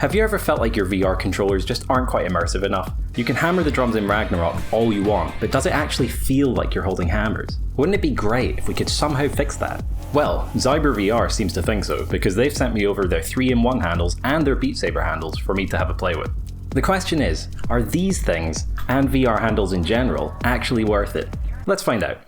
Have you ever felt like your VR controllers just aren't quite immersive enough? You can hammer the drums in Ragnarock all you want, but does it actually feel like you're holding hammers? Wouldn't it be great if we could somehow fix that? Well, ZyberVR seems to think so, because they've sent me over their 3-in-1 handles and their Beat Saber handles for me to have a play with. The question is, are these things, and VR handles in general, actually worth it? Let's find out.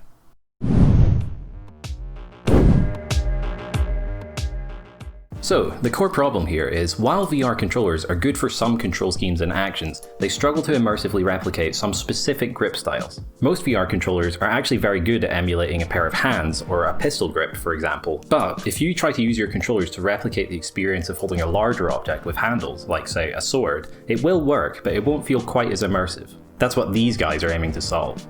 So, the core problem here is, while VR controllers are good for some control schemes and actions, they struggle to immersively replicate some specific grip styles. Most VR controllers are actually very good at emulating a pair of hands, or a pistol grip for example, but if you try to use your controllers to replicate the experience of holding a larger object with handles, like say a sword, it will work, but it won't feel quite as immersive. That's what these guys are aiming to solve.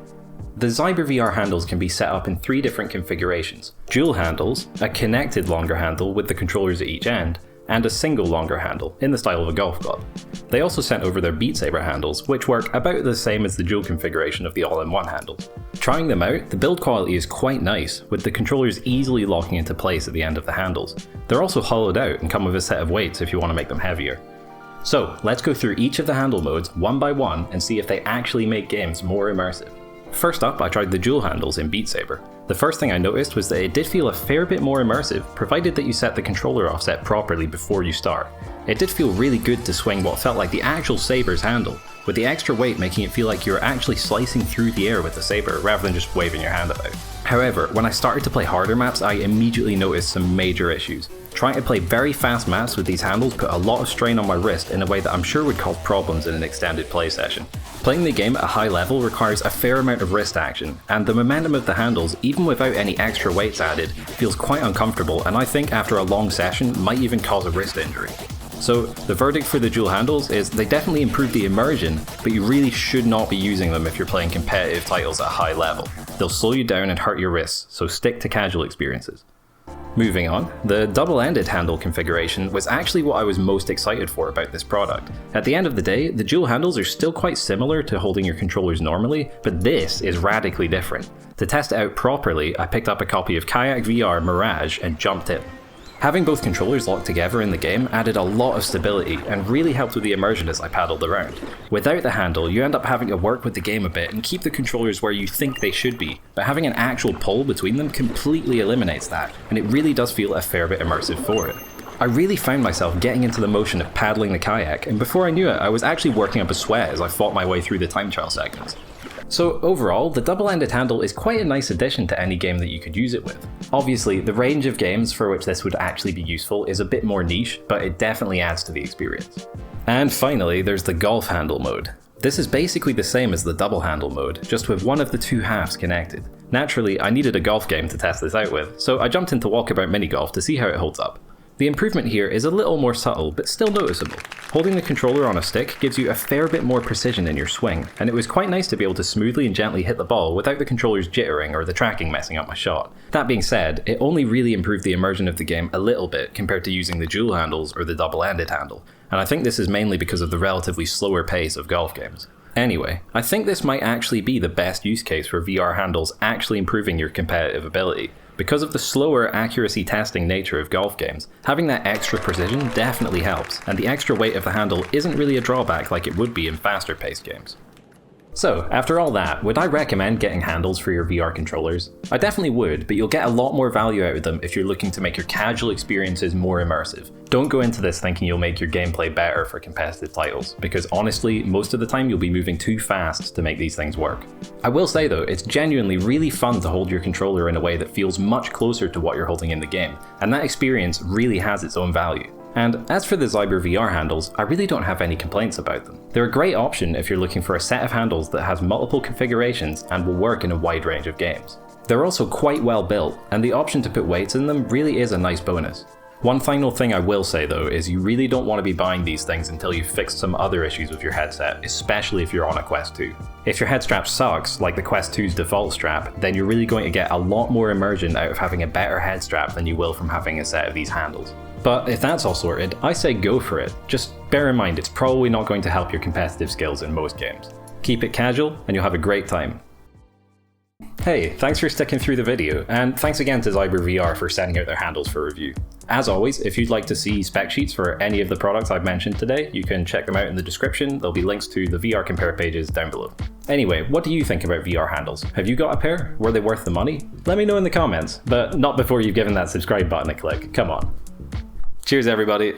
The ZyberVR handles can be set up in 3 different configurations: dual handles, a connected longer handle with the controllers at each end, and a single longer handle, in the style of a golf club. They also sent over their Beat Saber handles, which work about the same as the dual configuration of the all-in-one handles. Trying them out, the build quality is quite nice, with the controllers easily locking into place at the end of the handles. They're also hollowed out and come with a set of weights if you want to make them heavier. So, let's go through each of the handle modes one by one and see if they actually make games more immersive. First up, I tried the dual handles in Beat Saber. The first thing I noticed was that it did feel a fair bit more immersive, provided that you set the controller offset properly before you start. It did feel really good to swing what felt like the actual Saber's handle, with the extra weight making it feel like you were actually slicing through the air with the Saber rather than just waving your hand about. However, when I started to play harder maps, I immediately noticed some major issues. Trying to play very fast maps with these handles put a lot of strain on my wrist in a way that I'm sure would cause problems in an extended play session. Playing the game at a high level requires a fair amount of wrist action, and the momentum of the handles, even without any extra weights added, feels quite uncomfortable, and I think after a long session might even cause a wrist injury. So the verdict for the dual handles is they definitely improve the immersion, but you really should not be using them if you're playing competitive titles at a high level. They'll slow you down and hurt your wrists, so stick to casual experiences. Moving on, the double-ended handle configuration was actually what I was most excited for about this product. At the end of the day, the dual handles are still quite similar to holding your controllers normally, but this is radically different. To test it out properly, I picked up a copy of Kayak VR Mirage and jumped in. Having both controllers locked together in the game added a lot of stability and really helped with the immersion as I paddled around. Without the handle, you end up having to work with the game a bit and keep the controllers where you think they should be, but having an actual pull between them completely eliminates that, and it really does feel a fair bit immersive for it. I really found myself getting into the motion of paddling the kayak, and before I knew it, I was actually working up a sweat as I fought my way through the time trial segments. So overall, the double-ended handle is quite a nice addition to any game that you could use it with. Obviously, the range of games for which this would actually be useful is a bit more niche, but it definitely adds to the experience. And finally, there's the golf handle mode. This is basically the same as the double handle mode, just with one of the 2 halves connected. Naturally, I needed a golf game to test this out with, so I jumped into Walkabout Minigolf to see how it holds up. The improvement here is a little more subtle, but still noticeable. Holding the controller on a stick gives you a fair bit more precision in your swing, and it was quite nice to be able to smoothly and gently hit the ball without the controllers jittering or the tracking messing up my shot. That being said, it only really improved the immersion of the game a little bit compared to using the dual handles or the double-ended handle, and I think this is mainly because of the relatively slower pace of golf games. Anyway, I think this might actually be the best use case for VR handles actually improving your competitive ability. Because of the slower accuracy testing nature of golf games, having that extra precision definitely helps, and the extra weight of the handle isn't really a drawback like it would be in faster paced games. So, after all that, would I recommend getting handles for your VR controllers? I definitely would, but you'll get a lot more value out of them if you're looking to make your casual experiences more immersive. Don't go into this thinking you'll make your gameplay better for competitive titles, because honestly, most of the time you'll be moving too fast to make these things work. I will say though, it's genuinely really fun to hold your controller in a way that feels much closer to what you're holding in the game, and that experience really has its own value. And as for the ZyberVR handles, I really don't have any complaints about them. They're a great option if you're looking for a set of handles that has multiple configurations and will work in a wide range of games. They're also quite well built, and the option to put weights in them really is a nice bonus. One final thing I will say though is you really don't want to be buying these things until you've fixed some other issues with your headset, especially if you're on a Quest 2. If your head strap sucks, like the Quest 2's default strap, then you're really going to get a lot more immersion out of having a better head strap than you will from having a set of these handles. But if that's all sorted, I say go for it. Just bear in mind it's probably not going to help your competitive skills in most games. Keep it casual and you'll have a great time. Hey, thanks for sticking through the video, and thanks again to ZyberVR for sending out their handles for review. As always, if you'd like to see spec sheets for any of the products I've mentioned today, you can check them out in the description. There'll be links to the VRcompare pages down below. Anyway, what do you think about VR handles? Have you got a pair? Were they worth the money? Let me know in the comments, but not before you've given that subscribe button a click. Come on. Cheers, everybody.